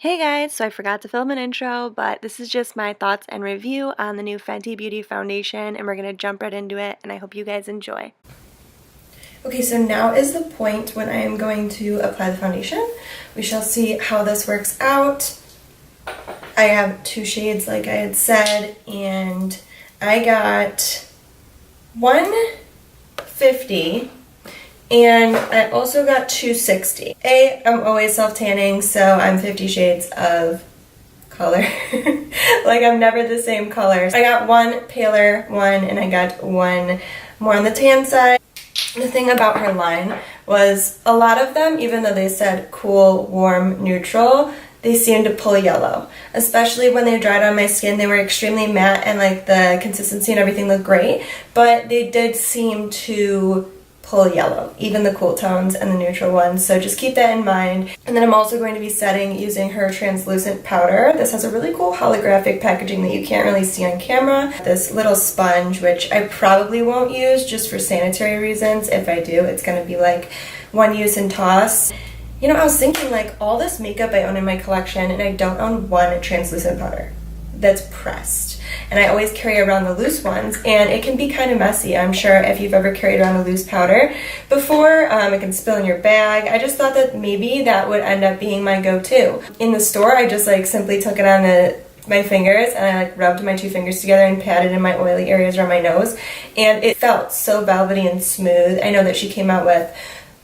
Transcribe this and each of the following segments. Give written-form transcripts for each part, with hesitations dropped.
Hey guys, so I forgot to film an intro, but this is just my thoughts and review on the new Fenty Beauty foundation, and we're going to jump right into it, and I hope you guys enjoy. Okay, so now is the point when I am going to apply the foundation. We shall see how this works out. I have two shades like I had said, and I got 150 and I also got 260. I'm always self-tanning, so I'm 50 shades of color. Like, I'm never the same colors. I got one paler one and I got one more on the tan side. The thing about her line was a lot of them, even though they said cool, warm, neutral, they seemed to pull yellow. Especially when they dried on my skin, they were extremely matte and like the consistency and everything looked great, but they did seem to pull yellow, even the cool tones and the neutral ones, so just keep that in mind. And then I'm also going to be setting using her translucent powder. This has a really cool holographic packaging that you can't really see on camera. This little sponge, which I probably won't use just for sanitary reasons. If I do, it's going to be like one use and toss. You know, I was thinking, like, all this makeup I own in my collection and I don't own one translucent powder that's pressed. And I always carry around the loose ones, and it can be kind of messy. I'm sure if you've ever carried around a loose powder before, it can spill in your bag. I just thought that maybe that would end up being my go-to. In the store, I just like simply took it on my fingers and I like rubbed my two fingers together and patted in my oily areas around my nose, and it felt so velvety and smooth. I know that she came out with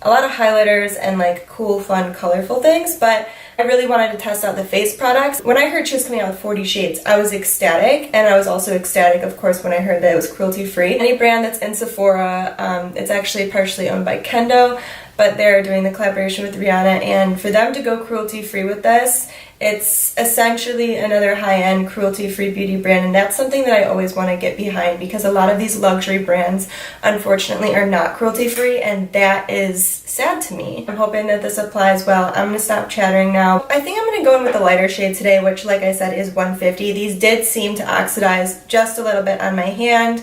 a lot of highlighters and like cool, fun, colorful things, but I really wanted to test out the face products. When I heard she was coming out with 40 shades, I was ecstatic, and I was also ecstatic, of course, when I heard that it was cruelty-free. Any brand that's in Sephora, it's actually partially owned by Kendo, but they're doing the collaboration with Rihanna, and for them to go cruelty-free with this, it's essentially another high-end cruelty-free beauty brand, and that's something that I always want to get behind, because a lot of these luxury brands, unfortunately, are not cruelty-free, and that is sad to me. I'm hoping that this applies well. I'm going to stop chattering now. I think I'm going to go in with the lighter shade today, which, like I said, is 150. These did seem to oxidize just a little bit on my hand,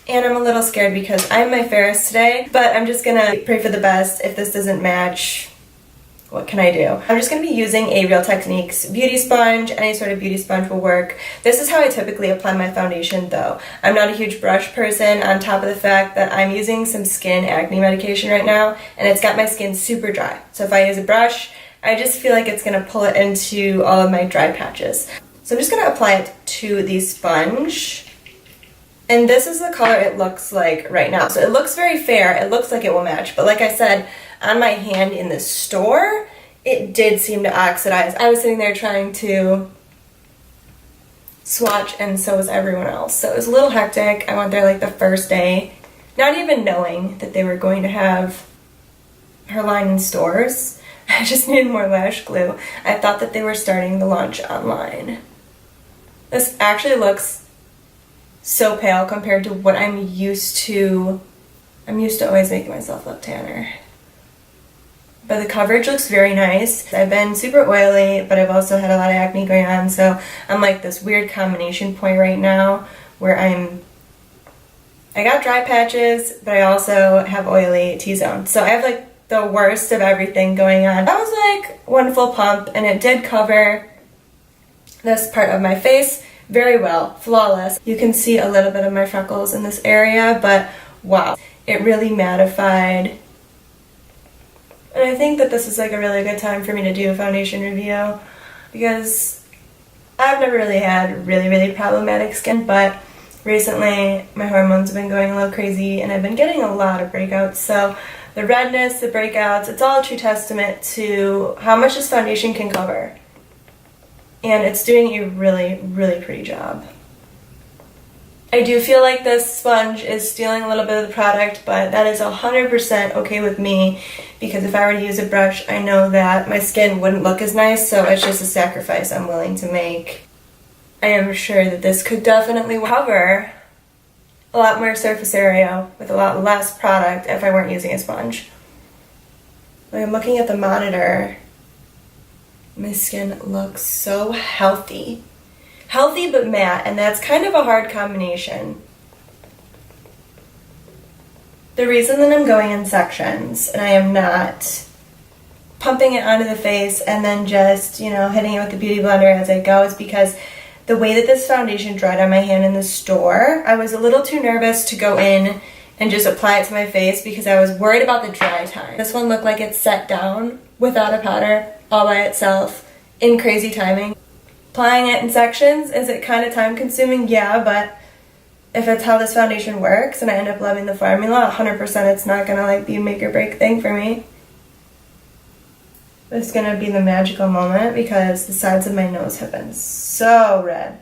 and I'm a little scared because I'm my fairest today, but I'm just going to pray for the best. If this doesn't match, what can I do? I'm just going to be using a Real Techniques beauty sponge. Any sort of beauty sponge will work. This is how I typically apply my foundation though. I'm not a huge brush person, on top of the fact that I'm using some skin acne medication right now, and it's got my skin super dry. So if I use a brush, I just feel like it's going to pull it into all of my dry patches. So I'm just going to apply it to the sponge. And this is the color it looks like right now. So it looks very fair. It looks like it will match. But like I said, on my hand in the store, it did seem to oxidize. I was sitting there trying to swatch, and so was everyone else. So it was a little hectic. I went there like the first day, not even knowing that they were going to have her line in stores. I just needed more lash glue. I thought that they were starting the launch online. This actually looks so pale compared to what I'm used to. I'm used to always making myself look tanner. But the coverage looks very nice. I've been super oily, but I've also had a lot of acne going on, so I'm like this weird combination point right now where I got dry patches, but I also have oily T-zone. So I have like the worst of everything going on. That was like one full pump, and it did cover this part of my face very well, flawless. You can see a little bit of my freckles in this area, but wow, it really mattified. And I think that this is like a really good time for me to do a foundation review, because I've never really had really problematic skin, but recently my hormones have been going a little crazy and I've been getting a lot of breakouts. So the redness, the breakouts, it's all a true testament to how much this foundation can cover. And it's doing a really pretty job. I do feel like this sponge is stealing a little bit of the product, but that is 100% okay with me, because if I were to use a brush, I know that my skin wouldn't look as nice, so it's just a sacrifice I'm willing to make. I am sure that this could definitely cover a lot more surface area with a lot less product if I weren't using a sponge. Like, I'm looking at the monitor. My skin looks so healthy. Healthy but matte, and that's kind of a hard combination. The reason that I'm going in sections and I am not pumping it onto the face and then just, you know, hitting it with the Beauty Blender as I go is because the way that this foundation dried on my hand in the store, I was a little too nervous to go in and just apply it to my face because I was worried about the dry time. This one looked like it set down without a powder all by itself in crazy timing. Applying it in sections, is it kind of time consuming? Yeah, but if it's how this foundation works and I end up loving the formula, 100% it's not gonna like be a make or break thing for me. It's gonna be the magical moment because the sides of my nose have been so red.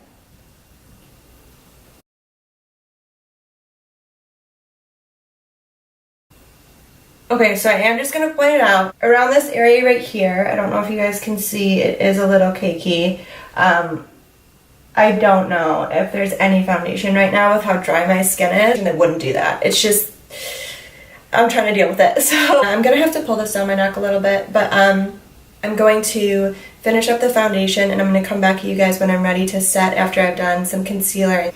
Okay, so I am just going to point it out. Around this area right here, I don't know if you guys can see, it is a little cakey. I don't know if there's any foundation right now with how dry my skin is, and it wouldn't do that. It's just, I'm trying to deal with it. So I'm going to have to pull this down my neck a little bit, but I'm going to finish up the foundation and I'm going to come back to you guys when I'm ready to set after I've done some concealer.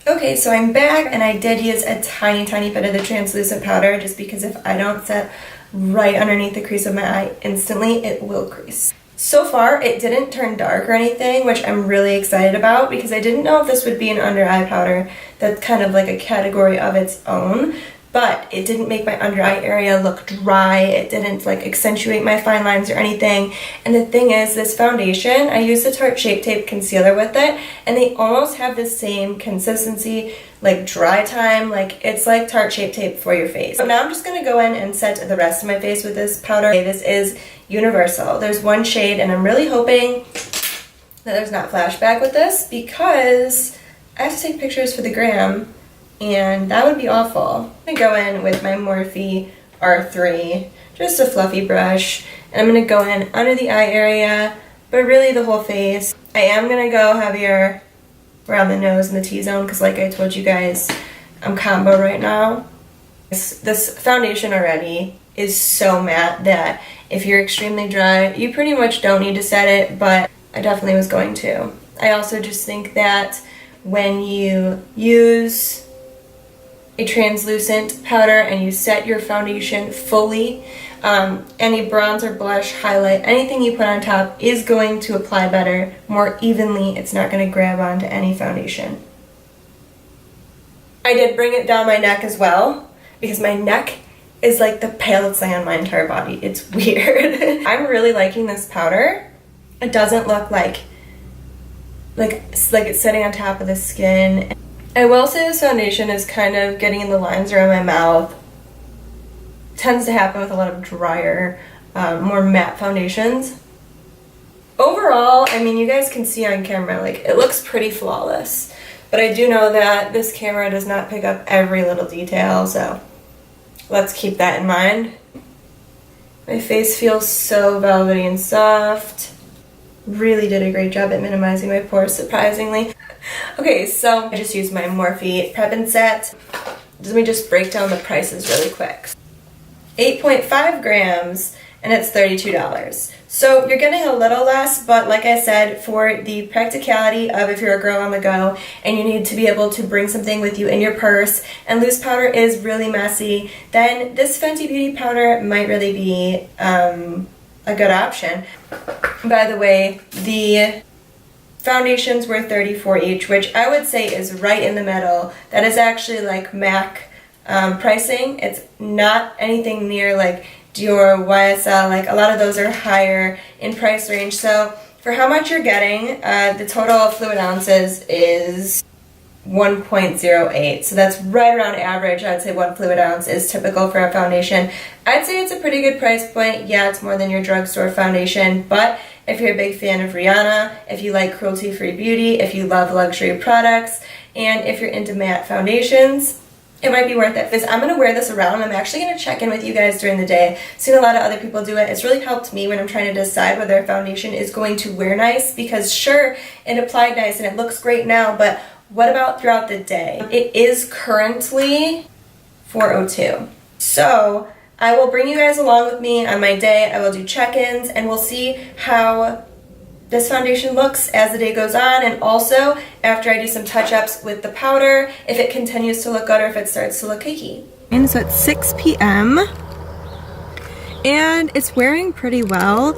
Okay, so I'm back and I did use a tiny bit of the translucent powder just because if I don't set right underneath the crease of my eye instantly, it will crease. So far, it didn't turn dark or anything, which I'm really excited about because I didn't know if this would be an under eye powder that's kind of like a category of its own, but it didn't make my under eye area look dry. It didn't like accentuate my fine lines or anything. And the thing is, this foundation, I used the Tarte Shape Tape concealer with it, and they almost have the same consistency, like dry time, like it's like Tarte Shape Tape for your face. So now I'm just gonna go in and set the rest of my face with this powder. This is Universal. There's one shade, and I'm really hoping that there's not flashback with this because I have to take pictures for the gram, and that would be awful. I'm gonna go in with my Morphe R3, just a fluffy brush, and I'm gonna go in under the eye area, but really the whole face. I am gonna go heavier around the nose and the T-zone because like I told you guys, I'm combo right now. This foundation already is so matte that if you're extremely dry, you pretty much don't need to set it, but I definitely was going to. I also just think that when you use a translucent powder and you set your foundation fully, any bronzer, blush, highlight, anything you put on top is going to apply better, more evenly. It's not going to grab onto any foundation. I did bring it down my neck as well because my neck is like the palest thing on my entire body. It's weird. I'm really liking this powder. It doesn't look like it's sitting on top of the skin. I will say this foundation is kind of getting in the lines around my mouth. Tends to happen with a lot of drier, more matte foundations. Overall, I mean, you guys can see on camera, like it looks pretty flawless. But I do know that this camera does not pick up every little detail, so let's keep that in mind. My face feels so velvety and soft. Really did a great job at minimizing my pores, surprisingly. Okay, so I just used my Morphe Prep and Set. Let me just break down the prices really quick. 8.5 grams, and it's $32. So you're getting a little less, but like I said, for the practicality of if you're a girl on the go and you need to be able to bring something with you in your purse, and loose powder is really messy, then this Fenty Beauty powder might really be a good option. By the way, the foundations were $34 each, which I would say is right in the middle. That is actually like MAC pricing. It's not anything near like Dior, YSL, like a lot of those are higher in price range. So for how much you're getting, the total fluid ounces is 1.08. So that's right around average. I would say 1 fluid ounce is typical for a foundation. I'd say it's a pretty good price point. Yeah, it's more than your drugstore foundation, but if you're a big fan of Rihanna, if you like cruelty-free beauty, if you love luxury products, and if you're into matte foundations, it might be worth it. Because I'm going to wear this around. I'm actually going to check in with you guys during the day. I've seen a lot of other people do it. It's really helped me when I'm trying to decide whether a foundation is going to wear nice, because sure, it applied nice and it looks great now, but what about throughout the day? It is currently 4:02. So I will bring you guys along with me on my day. I will do check-ins and we'll see how this foundation looks as the day goes on, and also after I do some touch-ups with the powder, if it continues to look good or if it starts to look cakey. And so it's 6 p.m. and it's wearing pretty well.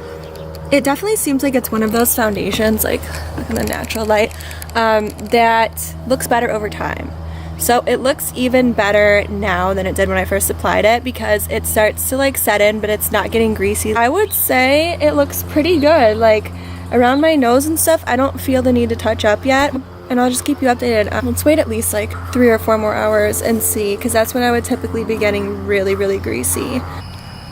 It definitely seems like it's one of those foundations, like in the natural light, that looks better over time. So it looks even better now than it did when I first applied it because it starts to like set in, but it's not getting greasy. I would say it looks pretty good. Like around my nose and stuff, I don't feel the need to touch up yet. And I'll just keep you updated. Let's wait at least like 3 or 4 more hours and see, because that's when I would typically be getting really, really greasy.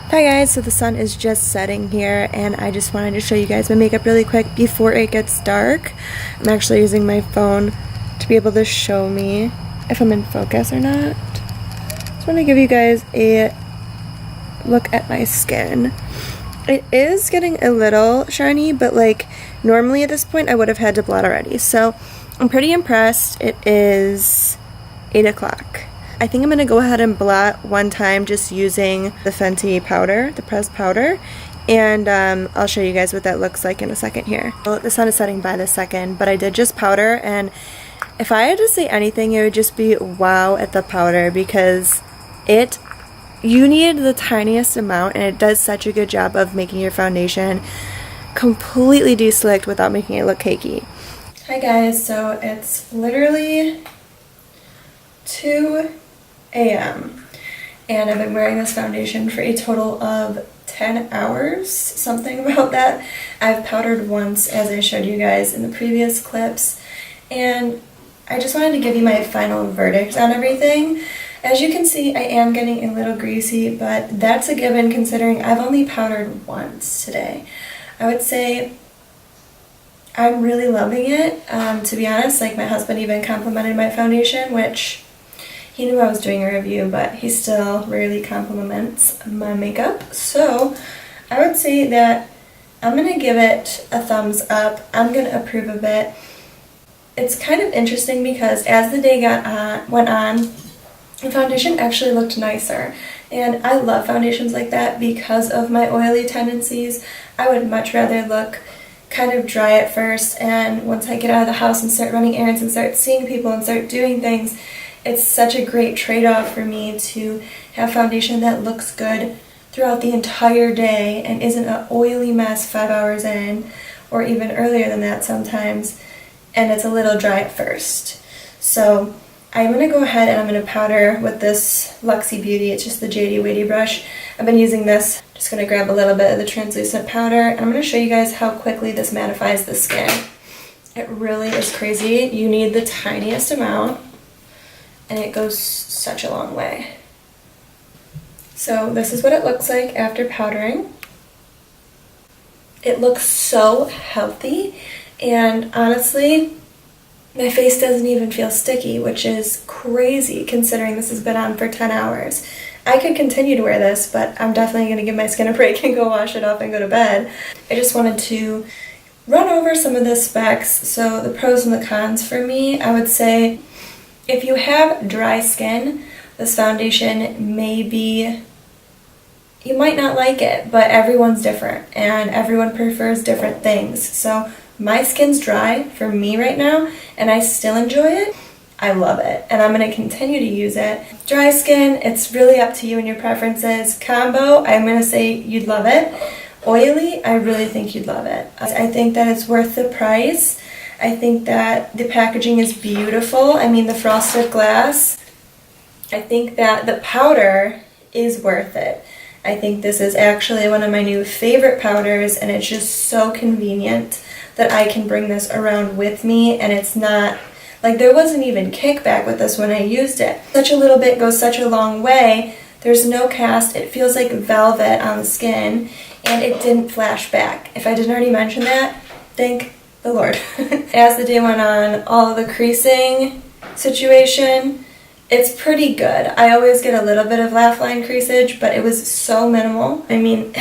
Hi guys, so the sun is just setting here and I just wanted to show you guys my makeup really quick before it gets dark. I'm actually using my phone to be able to show me if I'm in focus or not. Just want to give you guys a look at my skin. It is getting a little shiny, but like normally at this point I would have had to blot already. So I'm pretty impressed. It is 8 o'clock. I think I'm going to go ahead and blot one time just using the Fenty powder, the pressed powder, and I'll show you guys what that looks like in a second here. Well, the sun is setting by the second, but I did just powder, and if I had to say anything, it would just be wow at the powder, because you need the tiniest amount and it does such a good job of making your foundation completely de-slicked without making it look cakey. Hi guys, so it's literally 2 a.m. and I've been wearing this foundation for a total of 10 hours, something about that. I've powdered once, as I showed you guys in the previous clips, and I just wanted to give you my final verdict on everything. As you can see, I am getting a little greasy, but that's a given considering I've only powdered once today. I would say I'm really loving it. To be honest, like my husband even complimented my foundation, which he knew I was doing a review, but he still rarely compliments my makeup. So I would say that I'm going to give it a thumbs up. I'm going to approve of it. It's kind of interesting because as the day went on, the foundation actually looked nicer. And I love foundations like that because of my oily tendencies. I would much rather look kind of dry at first, and once I get out of the house and start running errands and start seeing people and start doing things, it's such a great trade-off for me to have foundation that looks good throughout the entire day and isn't an oily mess 5 hours in, or even earlier than that sometimes, and it's a little dry at first. So I'm going to go ahead and I'm going to powder with this Luxie Beauty. It's just the JD Weighty brush. I've been using this. Just going to grab a little bit of the translucent powder, and I'm going to show you guys how quickly this mattifies the skin. It really is crazy. You need the tiniest amount, and it goes such a long way. So this is what it looks like after powdering. It looks so healthy, and honestly, my face doesn't even feel sticky, which is crazy considering this has been on for 10 hours. I could continue to wear this, but I'm definitely going to give my skin a break and go wash it off and go to bed. I just wanted to run over some of the specs. So the pros and the cons for me, I would say if you have dry skin, this foundation you might not like it, but everyone's different and everyone prefers different things. So my skin's dry for me right now, and I still enjoy it. I love it, and I'm going to continue to use it. Dry skin, it's really up to you and your preferences. Combo, I'm going to say you'd love it. Oily, I really think you'd love it. I think that it's worth the price. I think that the packaging is beautiful. I mean, the frosted glass. I think that the powder is worth it. I think this is actually one of my new favorite powders, and it's just so convenient that I can bring this around with me, and it's not, like there wasn't even kickback with this when I used it. Such a little bit goes such a long way. There's no cast, it feels like velvet on the skin, and it didn't flash back. If I didn't already mention that, thank the Lord. As the day went on, all of the creasing situation, it's pretty good. I always get a little bit of laugh line creasage, but it was so minimal. I mean,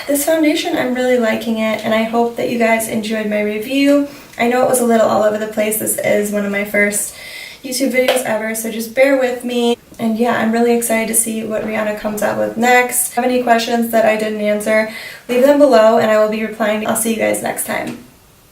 this foundation, I'm really liking it, and I hope that you guys enjoyed my review. I know it was a little all over the place. This is one of my first YouTube videos ever, so just bear with me. And yeah, I'm really excited to see what Rihanna comes out with next. If you have any questions that I didn't answer, leave them below and I will be replying. I'll see you guys next time.